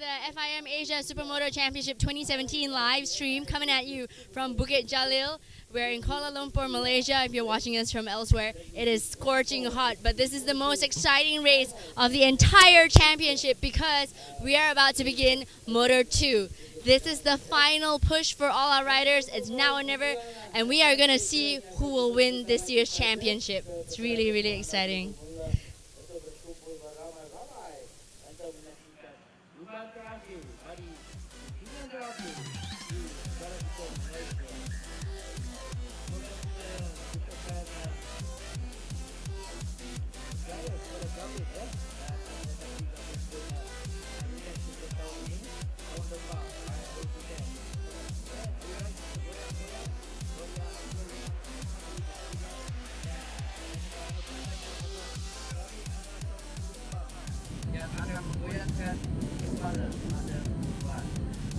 the FIM Asia Supermoto Championship 2017 live stream coming at you from Bukit Jalil. We're in Kuala Lumpur, Malaysia. If you're watching us from elsewhere, it is scorching hot, but this is the most exciting race of the entire championship because we are about to begin Moto 2. This is the final push for all our riders. It's now or never, and we are going to see who will win this year's championship. It's really, really exciting.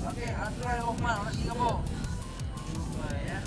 Oke, aturan Oman orang Singapura. Ya.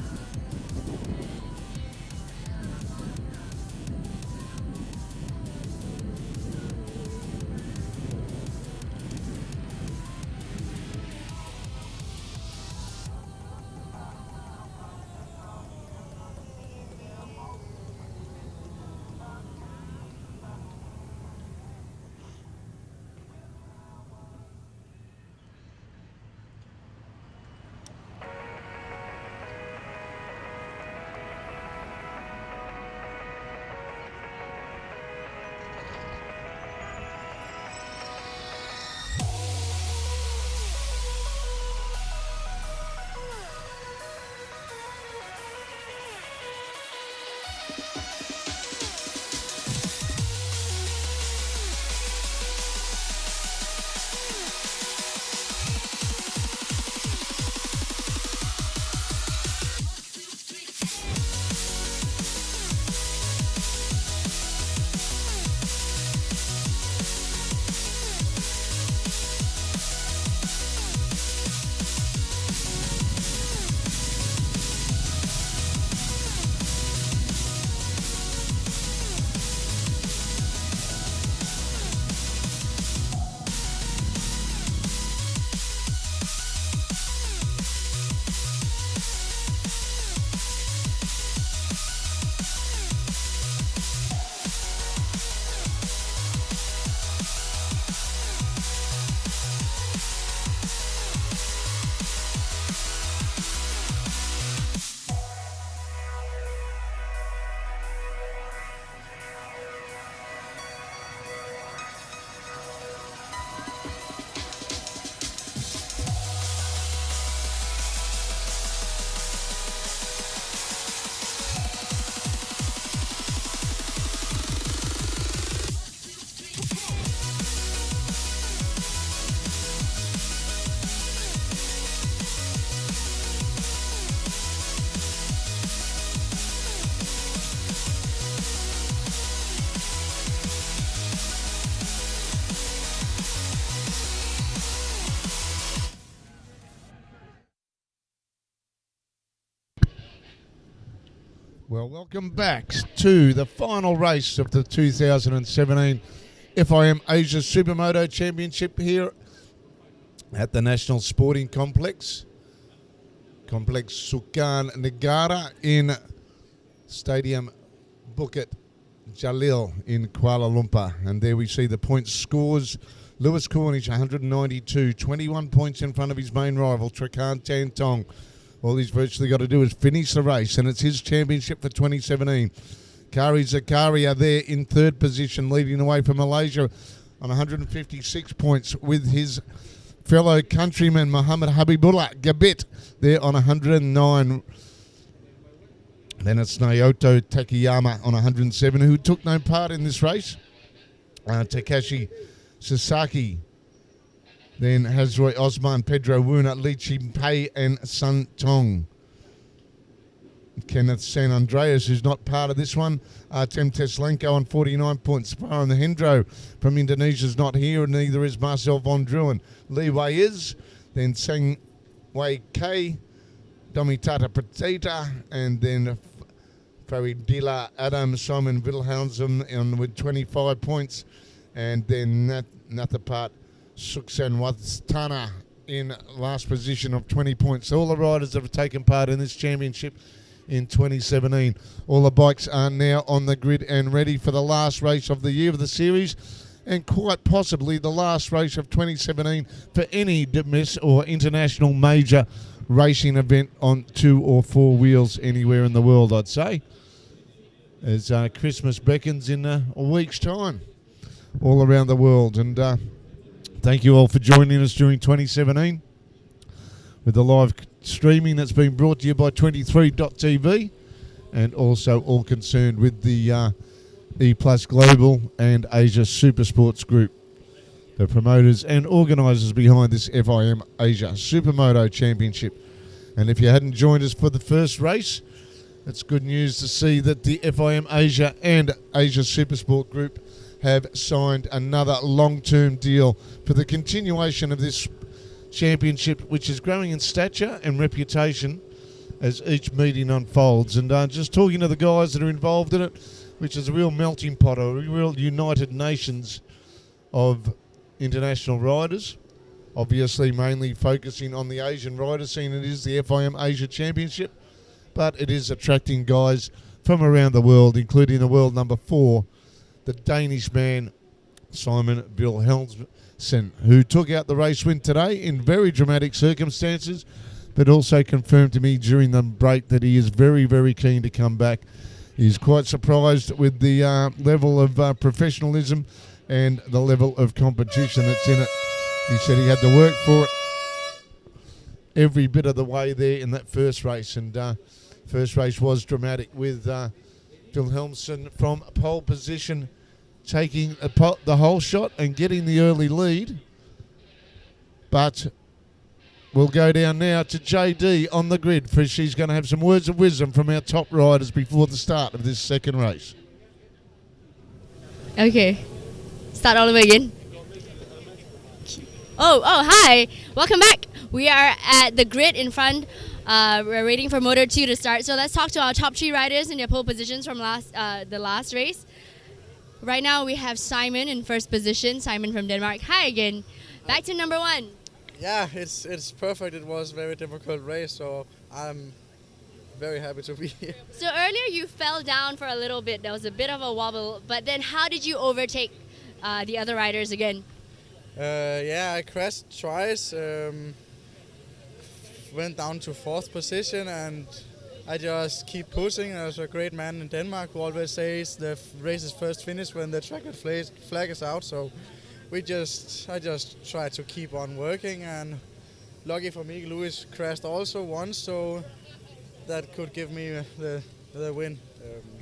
Well, welcome back to the final race of the 2017 FIM Asia Supermoto Championship here at the National Sporting Complex, Complex Sukan Negara in Stadium Bukit Jalil in Kuala Lumpur. And there we see the point scores. Lewis Cornish, 192, 21 points in front of his main rival, Trakant Tantong. All he's virtually got to do is finish the race, and it's his championship for 2017. Kari Zakaria there in third position, leading away from Malaysia on 156 points with his fellow countryman, Muhammad Habibullah Gabit, there on 109. Then it's Naoto Takayama on 107, who took no part in this race. Takashi Sasaki. Then Hazroy Osman, Pedro Wuna, Li Chimpei, and Sun Tong. Kenneth San Andreas, who's not part of this one. Artem Teslenko on 49 points. Farhan Hendro from Indonesia is not here, and neither is Marcel von Druin. Li Wei is. Then Sang Wei Kei, Domitata Petita, and then Faridila Adam, Simon Wilhelmsen with 25 points. And then Nathapat Suksenwatana in last position of 20 points. All the riders that have taken part in this championship in 2017. All the bikes are now on the grid and ready for the last race of the year of the series, and quite possibly the last race of 2017 for any domestic or international major racing event on 2 or 4 wheels anywhere in the world, I'd say, as Christmas beckons in a week's time all around the world. And thank you all for joining us during 2017 with the live streaming that's been brought to you by 23.tv, and also all concerned with the E Plus Global and Asia Supersports Group, the promoters and organisers behind this FIM Asia Supermoto Championship. And if you hadn't joined us for the first race, it's good news to see that the FIM Asia and Asia Supersport Group have signed another long-term deal for the continuation of this championship, which is growing in stature and reputation as each meeting unfolds. And just talking to the guys that are involved in it, which is a real melting pot, a real United Nations of international riders, obviously mainly focusing on the Asian rider scene. It is the FIM Asia Championship, but it is attracting guys from around the world, including the world number 4, the Danish man Simon Vilhelmsen, who took out the race win today in very dramatic circumstances, but also confirmed to me during the break that he is very, very keen to come back. He's quite surprised with the level of professionalism and the level of competition that's in it. He said he had to work for it every bit of the way there in that first race. And first race was dramatic with Vilhelmsen from pole position taking the whole shot and getting the early lead. But we'll go down now to JD on the grid, for she's going to have some words of wisdom from our top riders before the start of this second race. Okay. Start all over again. Oh, hi. Welcome back. We are at the grid in front. We're waiting for Moto 2 to start. So let's talk to our top 3 riders in their pole positions from the last race. Right now we have Simon in first position. Simon from Denmark. Hi again. Back to number 1. Yeah, it's perfect. It was a very difficult race, so I'm very happy to be here. So earlier you fell down for a little bit. There was a bit of a wobble, but then how did you overtake the other riders again? Yeah, I crashed twice, went down to 4th position, and I just keep pushing. There's a great man in Denmark who always says the race is first finished when the checkered flag is out, so I just try to keep on working, and lucky for me, Lewis crashed also once, so that could give me the win.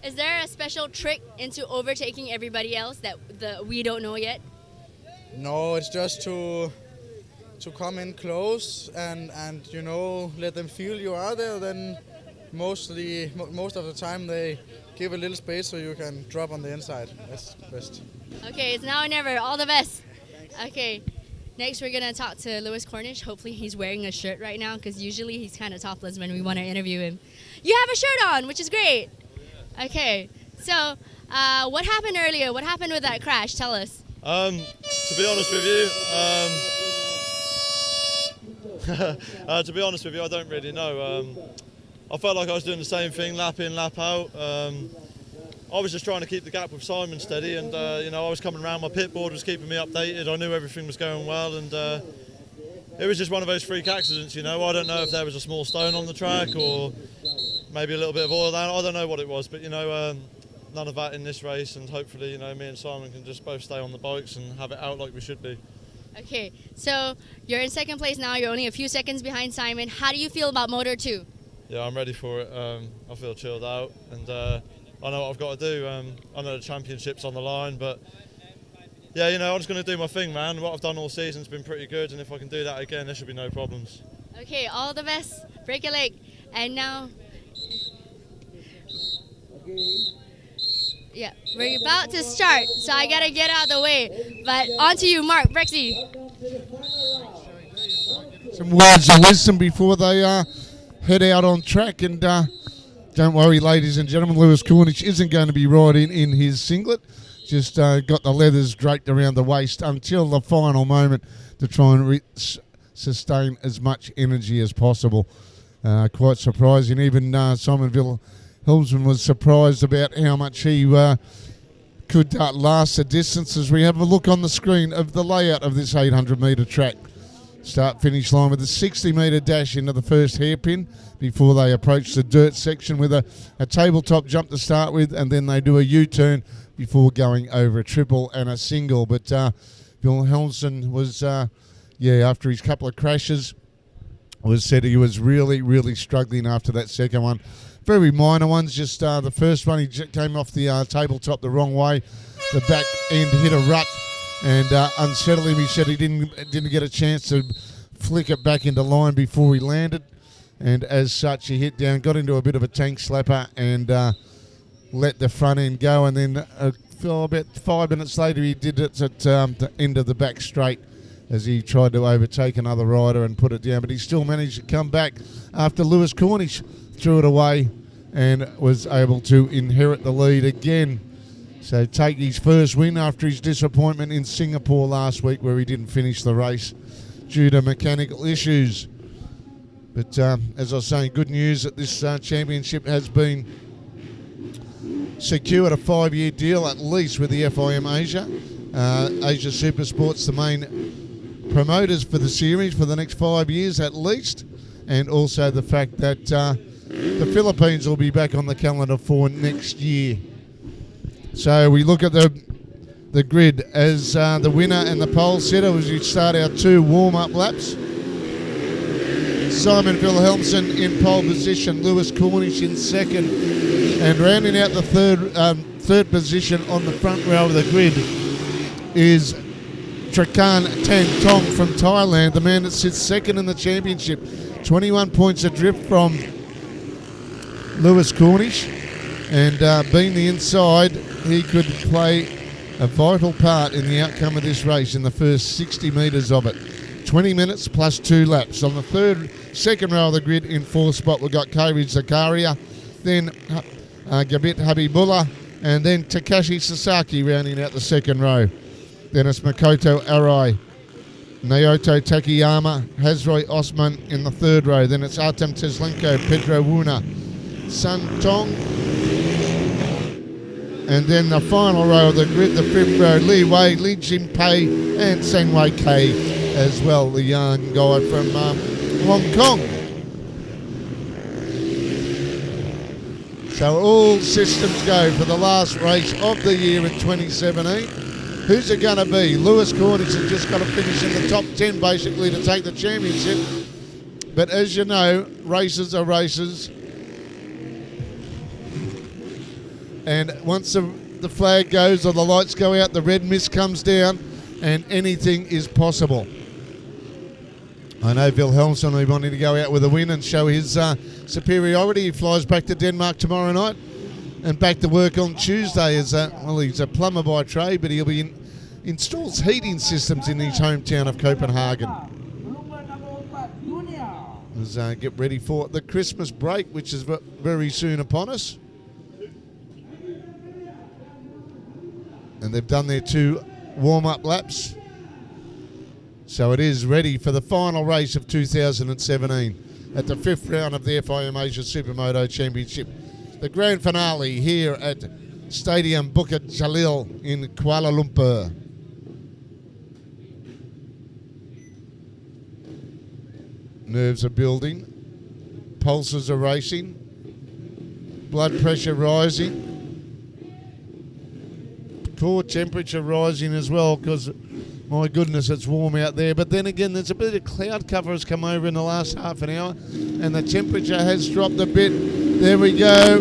Is there a special trick into overtaking everybody else that we don't know yet? No, it's just to come in close and let them feel you are there. Then most of the time they give a little space so you can drop on the inside. That's best. Okay, it's now or never. All the best. Okay, next we're going to talk to Lewis Cornish. Hopefully he's wearing a shirt right now, because usually he's kind of topless when we want to interview him. You have a shirt on, which is great. Okay, so what happened earlier? What happened with that crash? Tell us. To be honest with you, I don't really know. I felt like I was doing the same thing, lap in, lap out. I was just trying to keep the gap with Simon steady, and I was coming around. My pit board was keeping me updated. I knew everything was going well, and it was just one of those freak accidents. I don't know if there was a small stone on the track or maybe a little bit of oil down. I don't know what it was, but none of that in this race, and hopefully me and Simon can just both stay on the bikes and have it out like we should be. Okay, so you're in second place now. You're only a few seconds behind Simon. How do you feel about Moto 2? Yeah, I'm ready for it. I feel chilled out, and I know what I've got to do. I know the championship's on the line, but yeah, I'm just going to do my thing, man. What I've done all season's been pretty good, and if I can do that again, there should be no problems. Okay, all the best. Break a leg. And now... Yeah, we're about to start, so I gotta get out of the way. But on to you, Mark, Brexy. Some words of wisdom before they head out on track. And don't worry, ladies and gentlemen, Lewis Cornish isn't going to be riding in his singlet. just got the leathers draped around the waist until the final moment to try and sustain as much energy as possible. Quite surprising. Even Simon Wilhelmsen was surprised about how much he could last the distance. As we have a look on the screen of the layout of this 800 metre track. Start-finish line with a 60-metre dash into the first hairpin before they approach the dirt section with a tabletop jump to start with, and then they do a U-turn before going over a triple and a single. But Wilhelmsen was, after his couple of crashes, said he was really, really struggling after that second one. Very minor ones, just the first one, he came off the tabletop the wrong way. The back end hit a rut and unsettled him. He said he didn't get a chance to flick it back into line before he landed. And as such, he hit down, got into a bit of a tank slapper and let the front end go. And then about 5 minutes later, he did it at the end of the back straight as he tried to overtake another rider and put it down. But he still managed to come back after Lewis Cornish threw it away and was able to inherit the lead again. So take his first win after his disappointment in Singapore last week where he didn't finish the race due to mechanical issues. But as I was saying, good news that this championship has been secured a 5-year deal at least with the FIM Asia. Asia Supersport's the main promoters for the series for the next 5 years at least. And also the fact that the Philippines will be back on the calendar for next year. So we look at the grid as the winner and the pole setter as we start our 2 warm-up laps. Simon Wilhelmsen in pole position, Lewis Cornish in second, and rounding out the third position on the front row of the grid is Trakan Tan Tong from Thailand, the man that sits second in the championship, 21 points adrift from Lewis Cornish, and being the inside, he could play a vital part in the outcome of this race in the first 60 metres of it. 20 minutes plus 2 laps. On the second row of the grid in 4th spot, we've got Kairi Zakaria, then Gabit Habibullah, and then Takashi Sasaki rounding out the second row. Then it's Makoto Arai, Naoto Takayama, Hazroy Osman in the 3rd row. Then it's Artem Teslenko, Pedro Wuna, Sun Tong. And then the final row of the grid, the 5th row, Li Wei, Li Jinpei, and Sang Wei Kei as well, the young guy from Hong Kong. So all systems go for the last race of the year in 2017. Who's it going to be? Lewis Cornish has just got to finish in the top 10 basically to take the championship. But as you know, races are races. And once the flag goes or the lights go out, the red mist comes down and anything is possible. I know Wilhelmsen will be wanting to go out with a win and show his superiority. He flies back to Denmark tomorrow night and back to work on Tuesday. He's a plumber by trade, but he'll be installs heating systems in his hometown of Copenhagen. Let's get ready for the Christmas break, which is very soon upon us. And they've done their 2 warm-up laps. So it is ready for the final race of 2017 at the 5th round of the FIM Asia Supermoto Championship. The grand finale here at Stadium Bukit Jalil in Kuala Lumpur. Nerves are building, pulses are racing, blood pressure rising, core temperature rising as well because my goodness, it's warm out there. But then again, there's a bit of cloud cover has come over in the last half an hour and the temperature has dropped a bit. There we go,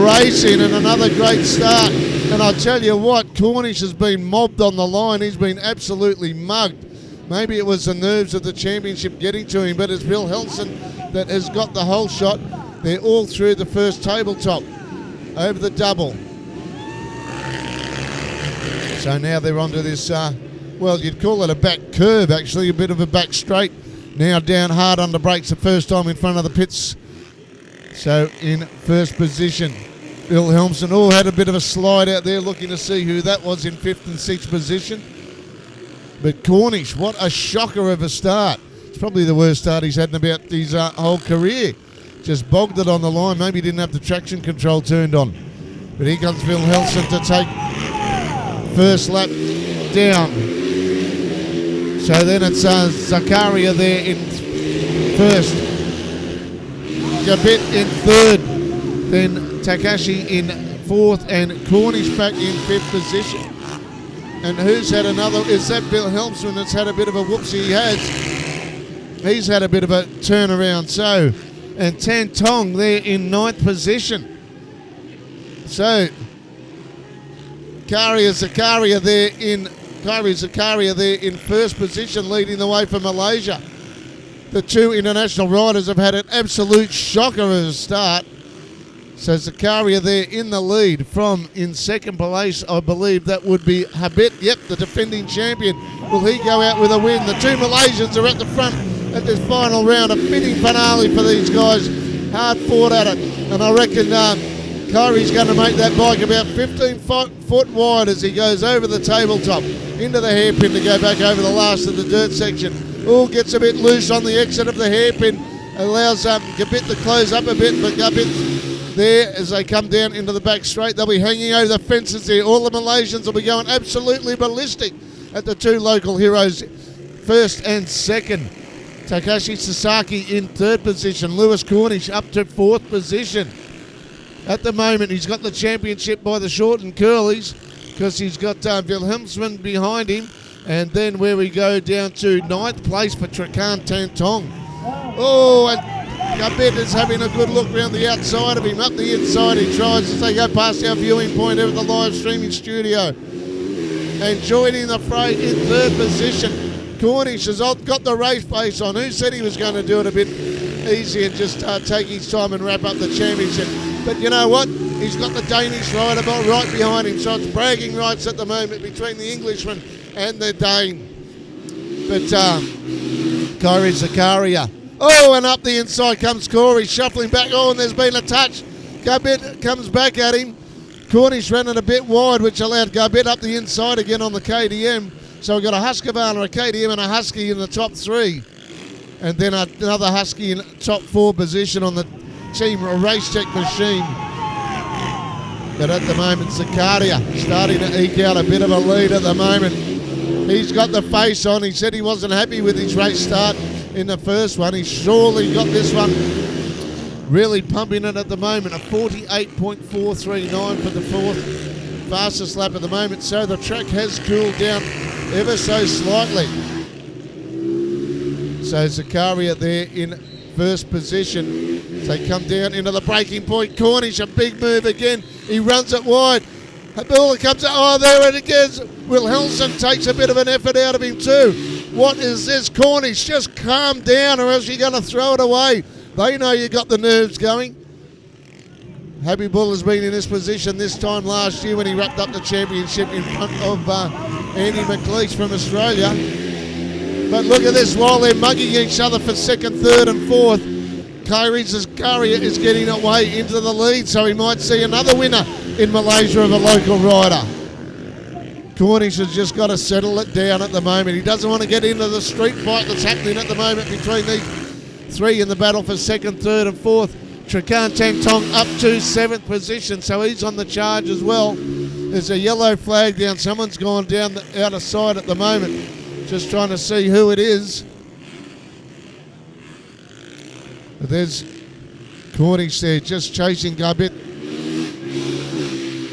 racing and another great start. And I tell you what, Cornish has been mobbed on the line. He's been absolutely mugged. Maybe it was the nerves of the championship getting to him, but it's Wilhelmsen that has got the whole shot. They're all through the first tabletop over the double. So now they're onto this, well, you'd call it a back curve, actually, a bit of a back straight. Now down hard under brakes the first time in front of the pits. So in first position Wilhelmsen had a bit of a slide out there, looking to see who that was in 5th and 6th position. But Cornish, what a shocker of a start. It's probably the worst start he's had in about his whole career. Just bogged it on the line. Maybe he didn't have the traction control turned on. But here comes Wilhelmsen to take first lap down. So then it's Zakaria there in first. Gabit in third. Then Takashi in fourth. And Cornish back in 5th position. And who's had another? Is that Wilhelmsen that's had a bit of a whoopsie? He has. He's had a bit of a turnaround. So, and Tantong there in 9th position. So, Kairi Zakaria there in first position, leading the way for Malaysia. The two international riders have had an absolute shocker of a start. So Zakaria there in the lead. From in second place, I believe that would be Habit. Yep, the defending champion. Will he go out with a win? The two Malaysians are at the front at this final round. A fitting finale for these guys. Hard fought at it. And I reckon Kyrie's going to make that bike about 15 foot wide as he goes over the tabletop into the hairpin to go back over the last of the dirt section. Gets a bit loose on the exit of the hairpin. Allows Gabit to close up a bit, but Gabit there as they come down into the back straight. They'll be hanging over the fences there. All the Malaysians will be going absolutely ballistic at the two local heroes, first and second. Takashi Sasaki in third position. Lewis Cornish up to 4th position. At the moment, he's got the championship by the short and curlies because he's got Wilhelmsen behind him. And then where we go down to 9th place for Trakan Tantong. And Gabit is having a good look around the outside of him. Up the inside he tries as they go past our viewing point over the live streaming studio. And joining the fray in 3rd position, Cornish has got the race pace on. Who said he was going to do it a bit easy and just take his time and wrap up the championship? But you know what? He's got the Danish rider right behind him, so it's bragging rights at the moment between the Englishman and the Dane. But Kairi Zakaria. And up the inside comes Corey, shuffling back. And there's been a touch. Gabit comes back at him. Cornish ran it a bit wide, which allowed Gabit up the inside again on the KTM. So we've got a Husqvarna, a KTM and a Husky in the top 3. And then another Husky in top 4 position on the Team Race Tech machine. But at the moment, Zakaria starting to eke out a bit of a lead at the moment. He's got the face on. He said he wasn't happy with his race start in the first one. He's surely got this one really pumping it at the moment. A 48.439 for the 4th fastest lap at the moment. So the track has cooled down ever so slightly. So Zakaria there in first position. They come down into the breaking point. Cornish, a big move again. He runs it wide. Habula comes out. There it goes. Wilhelmsen takes a bit of an effort out of him too. What is this? Cornish, just calm down or else you're going to throw it away. They know you got the nerves going. Happy Bull has been in this position this time last year when he wrapped up the championship in front of Andy McLeish from Australia. But look at this, while they're mugging each other for 2nd, 3rd and 4th, Kairi Zakaria is getting away into the lead, so he might see another winner in Malaysia of a local rider. Cornish has just got to settle it down at the moment. He doesn't want to get into the street fight that's happening at the moment between these 3 in the battle for 2nd, 3rd and 4th. Trakan Tantong up to 7th position, so he's on the charge as well. There's a yellow flag down. Someone's gone down the outer side at the moment. Just trying to see who it is. But there's Cornish there just chasing Gabit.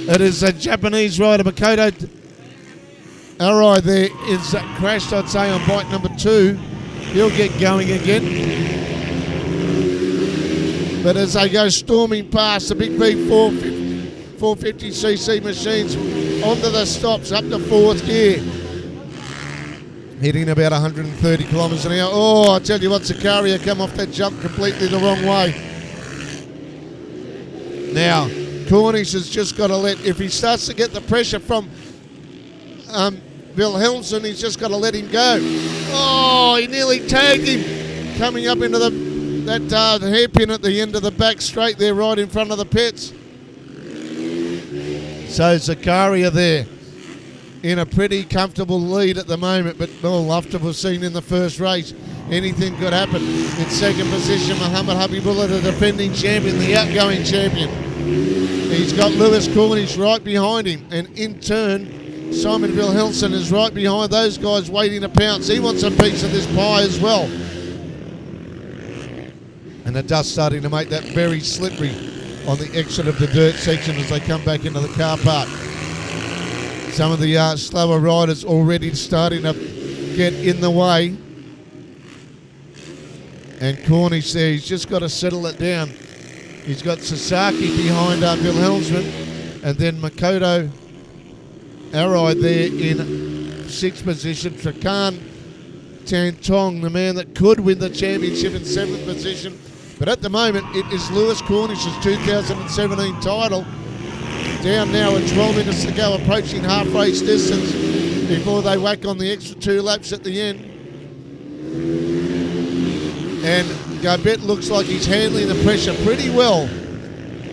It is a Japanese rider, Makoto Arai there is crashed, I'd say, on bike number 2. He'll get going again. But as they go storming past the big V450cc machines onto the stops up to 4th gear. Hitting about 130 kilometres an hour. I tell you what, Zakaria come off that jump completely the wrong way. Now, Cornish has just got to if he starts to get the pressure from Wilhelmsen, he's just got to let him go. He nearly tagged him coming up into the hairpin at the end of the back straight there, right in front of the pits. So Zakaria there in a pretty comfortable lead at the moment, but after we've seen in the first race, anything could happen. In second position, Muhammad Habibullah, the defending champion, the outgoing champion. He's got Lewis Cornish right behind him, and in turn, Simon Wilhelmsen is right behind those guys waiting to pounce. He wants a piece of this pie as well. And the dust starting to make that very slippery on the exit of the dirt section as they come back into the car park. Some of the slower riders already starting to get in the way. And Cornish there, he's just got to settle it down. He's got Sasaki behind Wilhelmsen, and then Makoto Arai there in sixth position. Trakan Tantong, the man that could win the championship, in seventh position. But at the moment, it is Lewis Cornish's 2017 title. Down now with 12 minutes to go, approaching half race distance before they whack on the extra 2 laps at the end. And Garbett looks like he's handling the pressure pretty well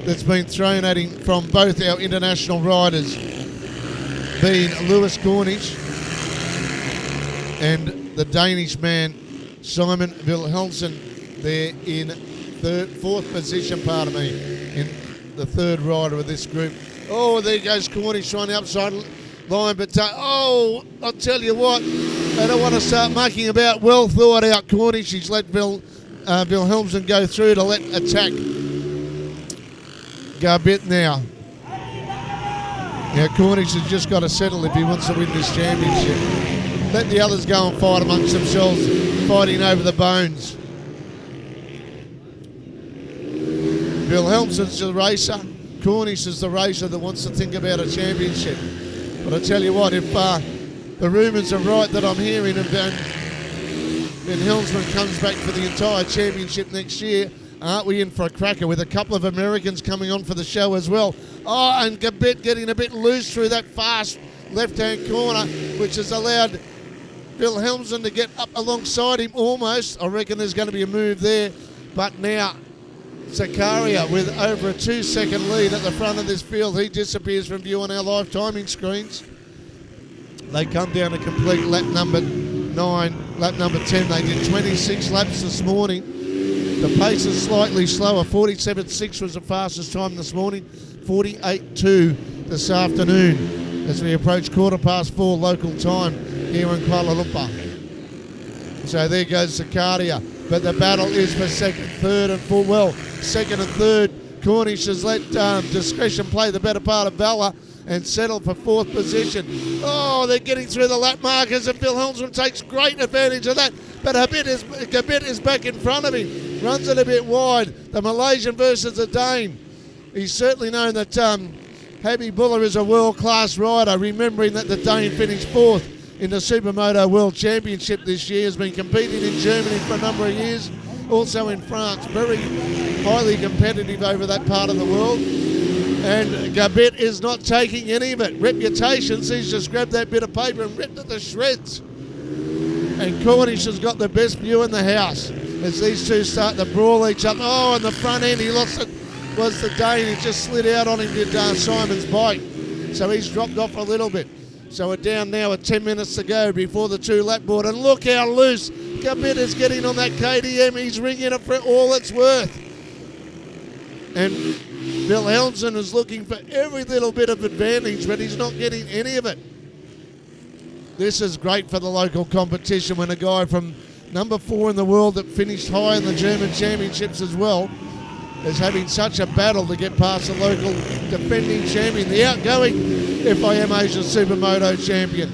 that's been thrown at him from both our international riders, being Lewis Cornish and the Danish man Simon Wilhelmsen there in fourth position, in the third rider of this group. Oh, there goes Cornish trying the upside line, but I'll tell you what, they don't want to start mucking about. Well thought out Cornish. He's let Wilhelmsen go through to let attack Garbett now. Now Cornish has just got to settle if he wants to win this championship. Let the others go and fight amongst themselves, fighting over the bones. Wilhelmsen's the racer. Cornish is the racer that wants to think about a championship. But I tell you what, if the rumours are right that I'm hearing, and Wilhelmsen comes back for the entire championship next year, aren't we in for a cracker with a couple of Americans coming on for the show as well? Oh, and Garbett getting a bit loose through that fast left-hand corner, which has allowed Wilhelmsen to get up alongside him almost. I reckon there's going to be a move there. But now Zakaria with over a 2-second lead at the front of this field. He disappears from view on our live timing screens. They come down to complete lap number 9, lap number 10. They did 26 laps this morning. The pace is slightly slower. 47.6 was the fastest time this morning. 48.2 this afternoon as we approach 4:15 local time here in Kuala Lumpur. So there goes Zakaria. But the battle is for second, third and fourth. Well, second and third, Cornish has let discretion play the better part of Bella and settle for fourth position. Oh, they're getting through the lap markers, and Wilhelmsen takes great advantage of that. But Garbett is back in front of him, runs it a bit wide. The Malaysian versus the Dane. He's certainly known that Habibullah is a world-class rider, remembering that the Dane finished fourth in the Supermoto World Championship this year, has been competing in Germany for a number of years, also in France, very highly competitive over that part of the world. And Garbett is not taking any of it. Reputations, he's just grabbed that bit of paper and ripped it to shreds. And Cornish has got the best view in the house as these two start to brawl each other. Oh, on the front end, he lost it, was the Dane. He just slid out on him, did Simon's bike. So he's dropped off a little bit. So we're down now with 10 minutes to go before the 2-lap board. And look how loose Garbett is getting on that KTM. He's ringing it for all it's worth. And Wilhelmsen is looking for every little bit of advantage, but he's not getting any of it. This is great for the local competition when a guy from number 4 in the world that finished high in the German championships as well is having such a battle to get past the local defending champion, the outgoing FIM Asia Supermoto champion.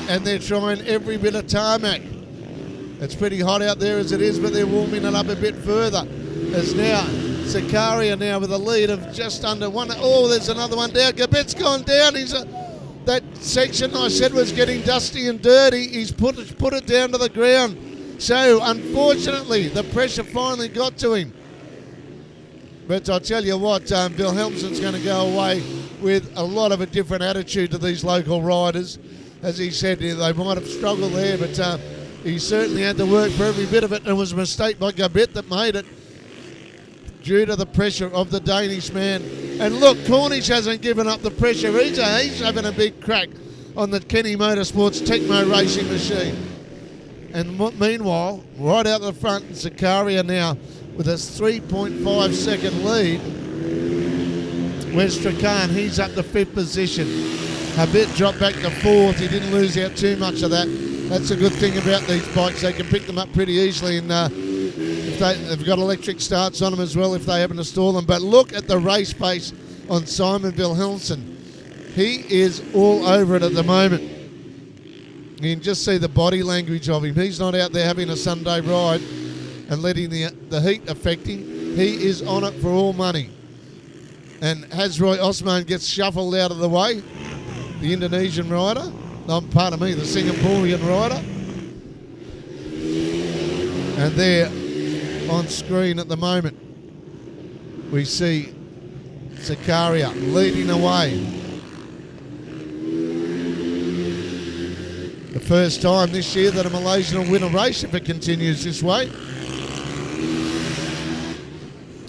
And they're trying every bit of tarmac. It's pretty hot out there as it is, but they're warming it up a bit further. There's now Zakaria now with a lead of just under one. Oh, there's another one down. Garbett's gone down. That section I said was getting dusty and dirty. He's put it down to the ground. So, unfortunately, the pressure finally got to him. But I'll tell you what, Wilhelmsen's going to go away with a lot of a different attitude to these local riders. As he said, they might have struggled there, but he certainly had to work for every bit of it, and it was a mistake by Garbett that made it. due to the pressure of the Danish man. And look, Cornish hasn't given up the pressure. He's having a big crack on the Kenny Motorsports Tecmo racing machine. And meanwhile, right out the front, Zakaria now with a 3.5 second lead. Where's Strachan? He's up to 5th position. Habit dropped back to 4th. He didn't lose out too much of that. That's a good thing about these bikes. They can pick them up pretty easily, and if they've got electric starts on them as well if they happen to store them. But look at the race pace on Simon Wilhelmsen. He is all over it at the moment. You can just see the body language of him. He's not out there having a Sunday ride and letting the heat affect him. He is on it for all money. And Hazroy Osman gets shuffled out of the way, the Indonesian rider. The Singaporean rider. And there on screen at the moment, we see Zakaria leading away. The first time this year that a Malaysian will win a race if it continues this way.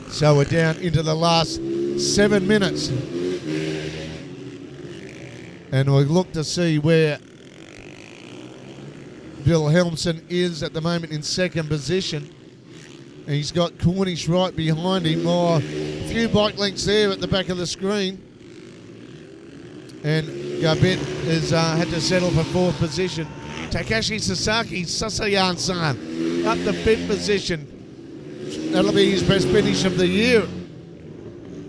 So we're down into the last 7 minutes. And we'll look to see where Wilhelmsen is at the moment in 2nd position. And he's got Cornish right behind him. A few bike lengths there at the back of the screen. And Gabit has had to settle for 4th position. Takashi Sasaki, Sasayan-san, up to 5th position. That'll be his best finish of the year.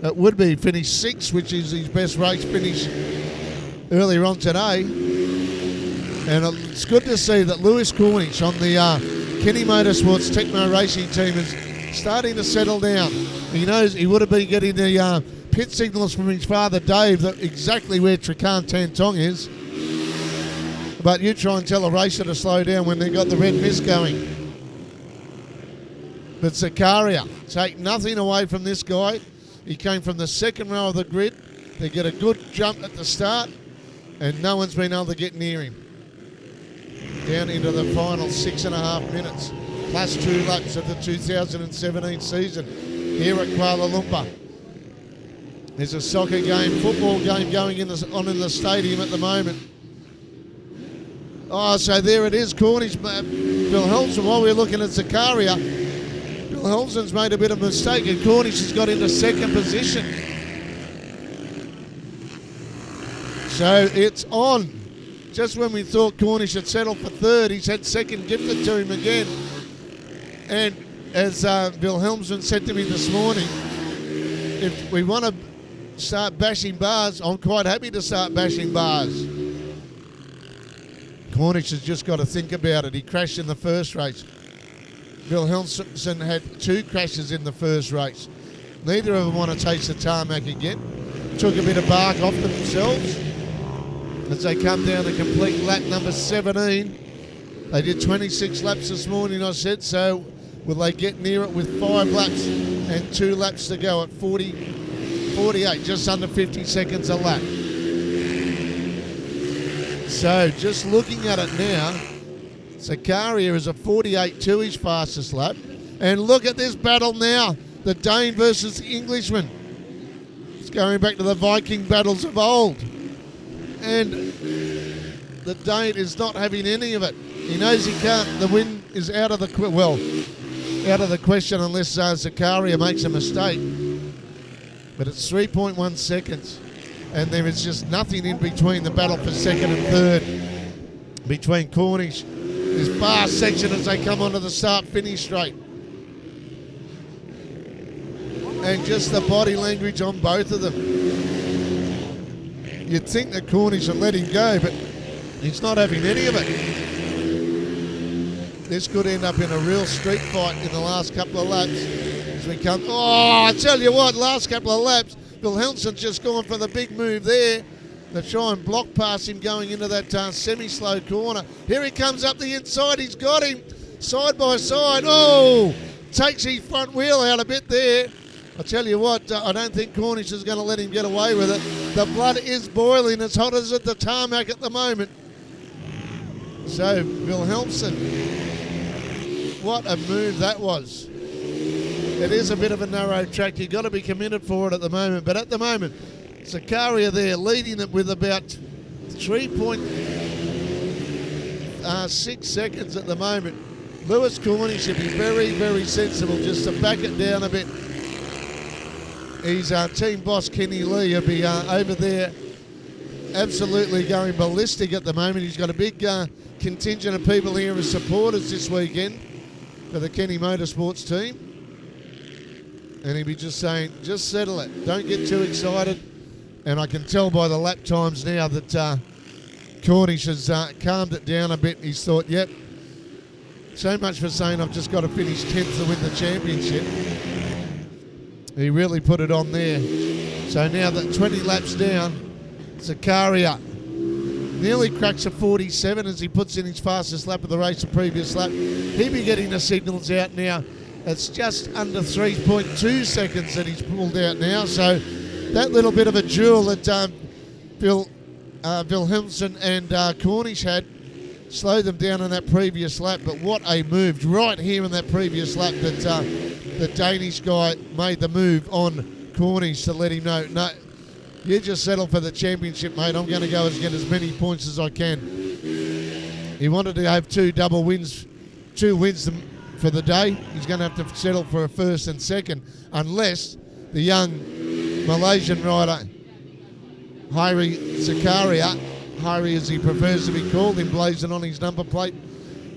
It would be finish 6th, which is his best race finish earlier on today. And it's good to see that Lewis Cornish on the Kenny Motorsports Tecmo Racing team is starting to settle down. He knows he would have been getting the pit signals from his father Dave that exactly where Trakan Tantong is. But you try and tell a racer to slow down when they've got the red mist going. But Zakaria, take nothing away from this guy. He came from the 2nd row of the grid. They get a good jump at the start, and no one's been able to get near him. Down into the final 6.5 minutes, plus 2 laps of the 2017 season here at Kuala Lumpur. There's a soccer game, football game going on in the stadium at the moment. Oh, so there it is, Cornish, Wilhelmsen. While we're looking at Zakaria, Wilhelmsen's made a bit of a mistake, and Cornish has got into 2nd position. So it's on. Just when we thought Cornish had settled for 3rd, he's had 2nd gifted to him again. And as Wilhelmsen said to me this morning, if we want to start bashing bars, I'm quite happy to start bashing bars. Cornish has just got to think about it. He crashed in the first race. Wilhelmsen had 2 crashes in the first race. Neither of them want to taste the tarmac again. Took a bit of bark off themselves as they come down to complete lap number 17. They did 26 laps this morning, I said, so will they get near it with 5 laps and 2 laps to go at 48, just under 50 seconds a lap. So just looking at it now, Zakaria is a 48.2 his fastest lap. And look at this battle now, the Dane versus the Englishman. It's going back to the Viking battles of old. And the Dane is not having any of it. He knows he can't, the win is out of the question unless Zakaria makes a mistake. But it's 3.1 seconds. And there is just nothing in between the battle for 2nd and 3rd between Cornish. This fast section as they come onto the start-finish straight. And just the body language on both of them. You'd think that Cornish would let him go, but he's not having any of it. This could end up in a real street fight in the last couple of laps. As we come, I tell you what, last couple of laps, Wilhelmsen's just gone for the big move there to try and block past him going into that semi-slow corner. Here he comes up the inside. He's got him side by side. Oh, takes his front wheel out a bit there. I tell you what, I don't think Cornish is going to let him get away with it. The blood is boiling as hot as at the tarmac at the moment. So Wilhelmsen, what a move that was. It is a bit of a narrow track. You've got to be committed for it at the moment. But at the moment, Zakaria there leading it with about 3.6 seconds at the moment. Lewis Corney should be very, very sensible just to back it down a bit. His team boss, Kenny Lee, will be over there absolutely going ballistic at the moment. He's got a big contingent of people here as supporters this weekend for the Kenny Motorsports team. And he'll be just saying, just settle it. Don't get too excited. And I can tell by the lap times now that Cornish has calmed it down a bit. He's thought, yep, so much for saying I've just got to finish 10th to win the championship. He really put it on there. So now that 20 laps down, Zakaria nearly cracks a 47 as he puts in his fastest lap of the race, the previous lap. He'll be getting the signals out now. It's just under 3.2 seconds that he's pulled out now. So that little bit of a duel that Wilhelmsen and Cornish had slowed them down on that previous lap. But what a move right here in that previous lap that the Danish guy made the move on Cornish to let him know, no, you just settle for the championship, mate. I'm going to go and get as many points as I can. He wanted to have two wins for the day. He's going to have to settle for a first and second unless the young Malaysian rider, Hairi Zakaria, Hairi as he prefers to be called, emblazoned on his number plate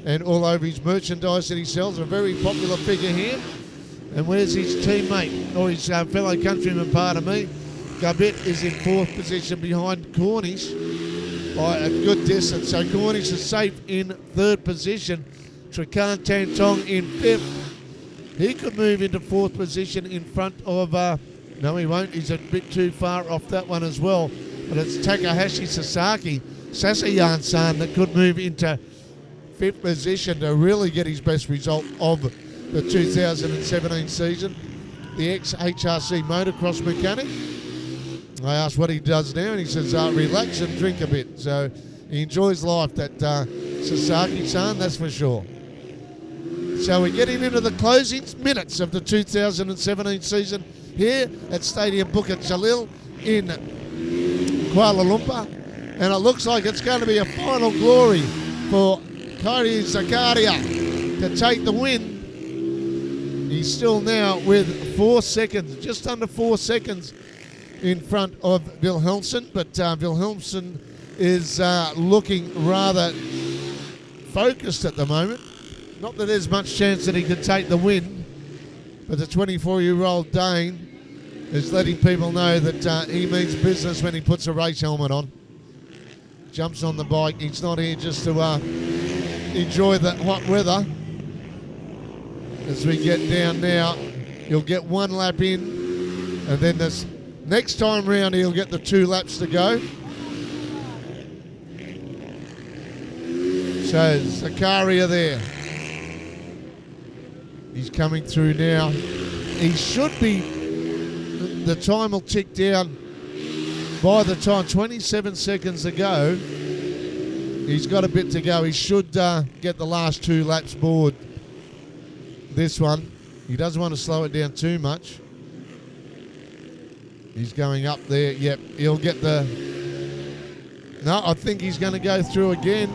and all over his merchandise that he sells, a very popular figure here. And where's his teammate, or his fellow countryman, pardon me? Gabit is in fourth position behind Cornish by a good distance. So Cornish is safe in third position. Trikan Tantong in fifth. He could move into fourth position in front of, no he won't, he's a bit too far off that one as well. But it's Takahashi Sasayan-san that could move into fifth position to really get his best result of the 2017 season. The ex-HRC motocross mechanic. I asked what he does now, and he says, relax and drink a bit. So he enjoys life, that Sasaki-san, that's for sure. So we're getting into the closing minutes of the 2017 season here at Stadium Bukit Jalil in Kuala Lumpur. And it looks like it's going to be a final glory for Hairi Zakaria to take the win. He's still now with 4 seconds, just under 4 seconds in front of Wilhelmsen, but Wilhelmsen is looking rather focused at the moment. Not that there's much chance that he could take the win, but the 24-year-old Dane is letting people know that he means business when he puts a race helmet on. Jumps on the bike. He's not here just to enjoy the hot weather. As we get down now, he'll get 1 lap in, and then this next time round he'll get the 2 laps to go. So Zakaria there. He's coming through now. He should be, the time will tick down by the time, 27 seconds to go. He's got a bit to go. He should get the last 2 laps board. This one. He doesn't want to slow it down too much. He's going up there. Yep, he'll get the... No, I think he's going to go through again.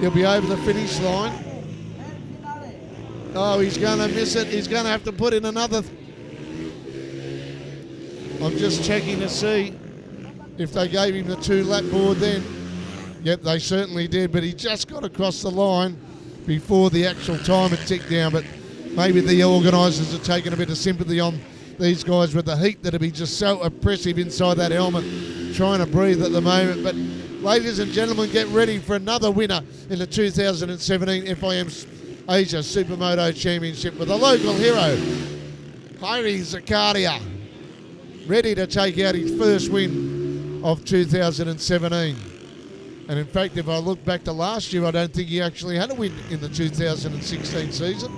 He'll be over the finish line. Oh, he's going to miss it. He's going to have to put in another... I'm just checking to see if they gave him the 2 lap board then. Yep, they certainly did, but he just got across the line before the actual time had ticked down. But maybe the organisers are taking a bit of sympathy on these guys with the heat that'll be just so oppressive inside that helmet, trying to breathe at the moment. But ladies and gentlemen, get ready for another winner in the 2017 FIM Asia Supermoto Championship with a local hero, Hairi Zakaria, ready to take out his first win of 2017. And in fact, if I look back to last year, I don't think he actually had a win in the 2016 season.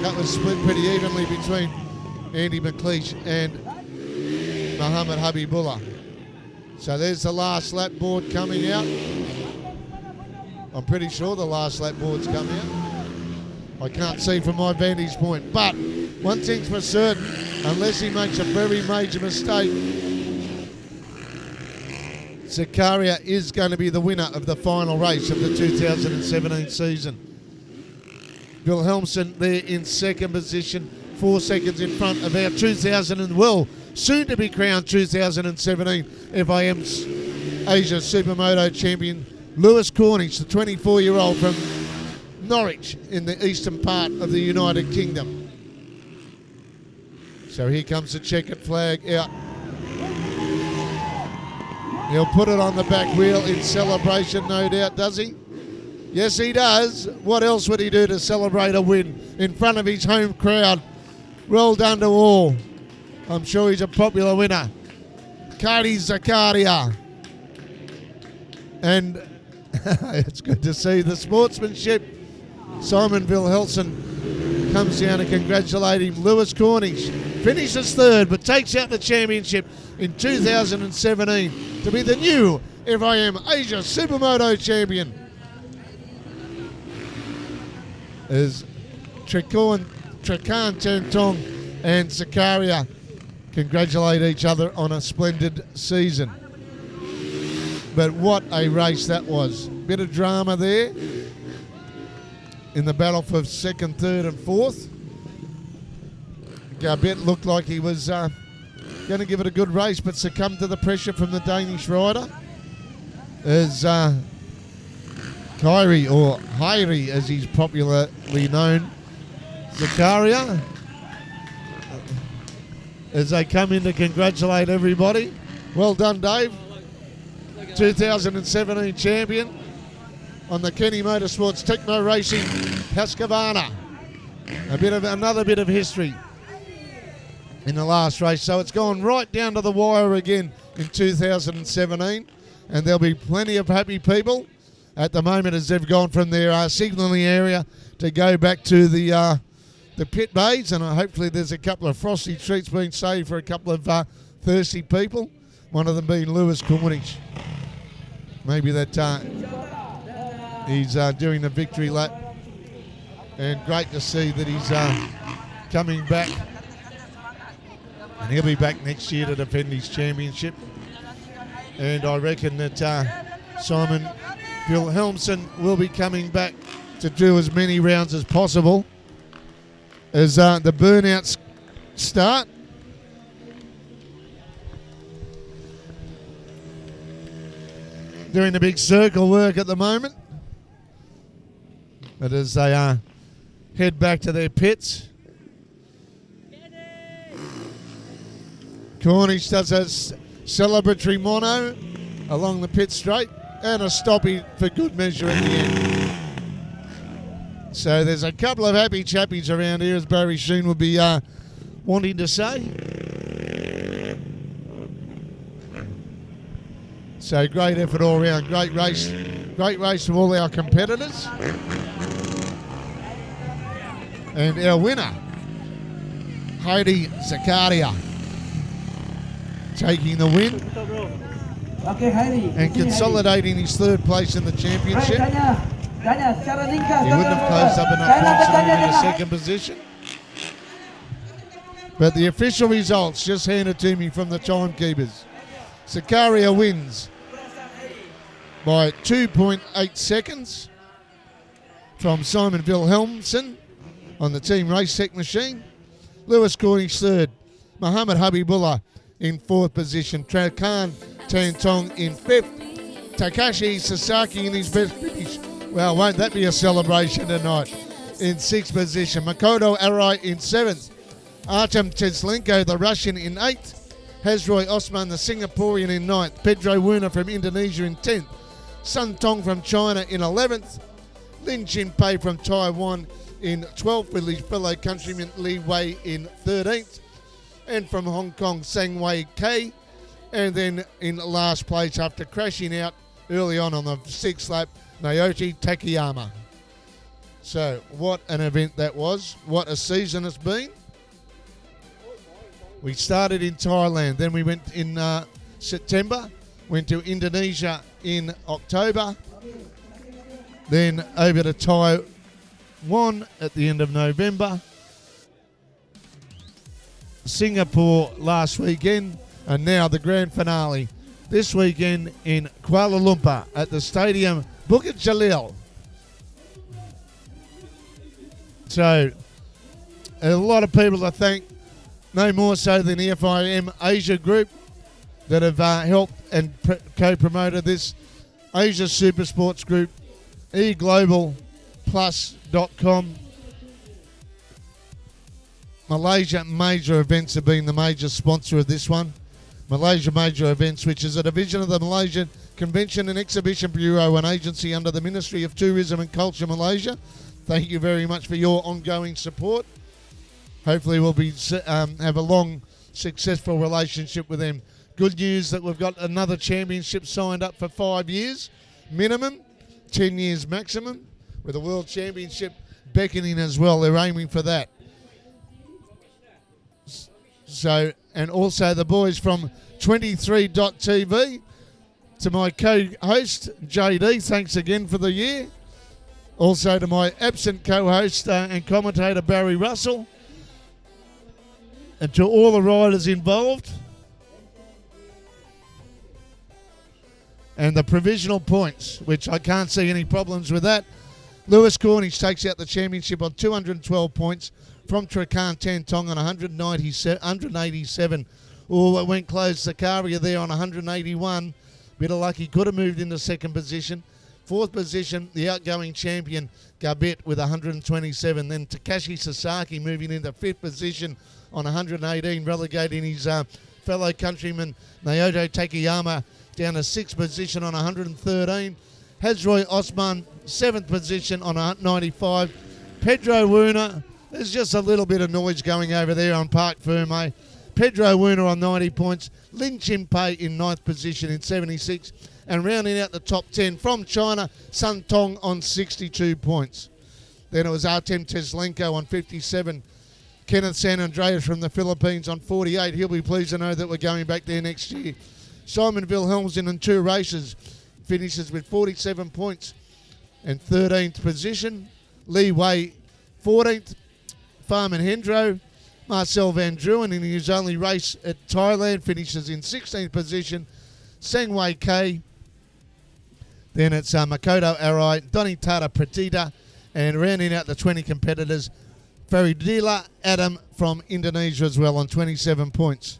That was split pretty evenly between Andy McLeish and Muhammad Habibullah. So there's the last lap board coming out. I'm pretty sure the last lap board's coming out. I can't see from my vantage point. But one thing's for certain, unless he makes a very major mistake, Zakaria is going to be the winner of the final race of the 2017 season. Wilhelmsen there in second position, 4 seconds in front of our soon to be crowned 2017 FIM's Asia Supermoto champion, Lewis Cornish, the 24-year-old from Norwich in the eastern part of the United Kingdom. So here comes the checkered flag out. He'll put it on the back wheel in celebration, no doubt, does he? Yes, he does. What else would he do to celebrate a win in front of his home crowd? Well done to all. I'm sure he's a popular winner. Kari Zakaria. And it's good to see the sportsmanship. Simon Wilhelmsen comes down to congratulate him. Lewis Cornish finishes third but takes out the championship in 2017 to be the new FIM Asia Supermoto champion. As Trekan Tentong and Zakaria congratulate each other on a splendid season. But what a race that was. Bit of drama there in the battle for second, third and fourth. Garbett looked like he was going to give it a good race, but succumbed to the pressure from the Danish rider. As Kyrie, or Hyrie as he's popularly known, Zakaria, as they come in to congratulate everybody. Well done, Dave. 2017 champion on the Kenny Motorsports Tecmo Racing Husqvarna. Another bit of history in the last race. So it's gone right down to the wire again in 2017, and there'll be plenty of happy people at the moment as they've gone from their signalling area to go back to the pit bays, and hopefully there's a couple of frosty treats being saved for a couple of thirsty people, one of them being Lewis Cornish. Maybe that he's doing the victory lap, and great to see that he's coming back, and he'll be back next year to defend his championship. And I reckon that Simon Wilhelmsen will be coming back to do as many rounds as possible as the burnouts start. Doing the big circle work at the moment. But as they head back to their pits, Cornish does a celebratory mono along the pit straight and a stoppie for good measure at the end. So there's a couple of happy chappies around here, as Barry Sheen would be wanting to say. So great effort all around, great race from all our competitors. And our winner, Heidi Zakaria, taking the win and consolidating his third place in the championship. He wouldn't have closed up enough points to move into second position. But the official results just handed to me from the timekeepers. Zakaria wins by 2.8 seconds from Simon Wilhelmsen on the Team Race Tech machine. Lewis Cornish third. Mohammed Habibullah in fourth position. Trekan Tentong in fifth. Takashi Sasaki in his best finish. Well, won't that be a celebration tonight? In sixth position. Makoto Arai in seventh. Artem Teslenko, the Russian, in eighth. Hazroy Osman, the Singaporean, in ninth. Pedro Werner from Indonesia in 10th. Sun Tong from China in 11th. Lin Jinpei from Taiwan in 12th, with his fellow countryman Li Wei in 13th. And from Hong Kong, Sang Wei Kei. And then in last place after crashing out early on the sixth lap, Naoki Takayama. So what an event that was. What a season it's been. We started in Thailand, then we went in September, went to Indonesia in October, then over to won at the end of November. Singapore last weekend, and now the grand finale this weekend in Kuala Lumpur at the stadium Bukit Jalil. So a lot of people to thank, no more so than the FIM Asia group that have helped and co-promoted this. Asia Super Sports Group, eglobalplus.com. Malaysia Major Events have been the major sponsor of this one. Malaysia Major Events, which is a division of the Malaysian Convention and Exhibition Bureau, an agency under the Ministry of Tourism and Culture Malaysia. Thank you very much for your ongoing support. Hopefully we'll be have a long, successful relationship with them. Good news that we've got another championship signed up for 5 years minimum, 10 years maximum, with a World Championship beckoning as well. They're aiming for that. So, and also the boys from 23.tv, to my co-host JD, thanks again for the year. Also to my absent co-host and commentator Barry Russell, and to all the riders involved. And the provisional points, which I can't see any problems with that. Lewis Cornish takes out the championship on 212 points from Trakan Tantong on 187. Oh, it went close. Zakaria there on 181. Bit of luck, he could have moved into second position. Fourth position, the outgoing champion, Gabet, with 127. Then Takashi Sasaki moving into fifth position on 118, relegating his fellow countryman Naoto Takayama down to sixth position on 113. Hazroy Osman, seventh position on 95. Pedro Werner, there's just a little bit of noise going over there on Park Ferme. Pedro Werner on 90 points. Lin Chinpei in ninth position in 76. And rounding out the top 10 from China, Sun Tong on 62 points. Then it was Artem Teslenko on 57. Kenneth San Andreas from the Philippines on 48. He'll be pleased to know that we're going back there next year. Simon Wilhelmsen in 2 races finishes with 47 points and 13th position. Lee Wei 14th. Farman Hendro. Marcel Van Druen in his only race at Thailand finishes in 16th position. Sang Wei Kei. Then it's Makoto Arai, Donny Tata Pratita, and rounding out the 20 competitors, Faridila Adam from Indonesia as well on 27 points.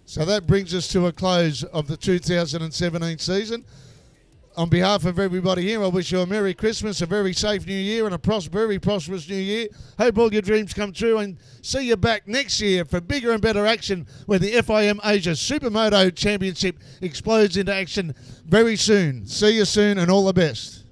So that brings us to a close of the 2017 season. On behalf of everybody here, I wish you a Merry Christmas, a very safe New Year, and a very prosperous New Year. Hope all your dreams come true, and see you back next year for bigger and better action when the FIM Asia Supermoto Championship explodes into action very soon. See you soon, and all the best.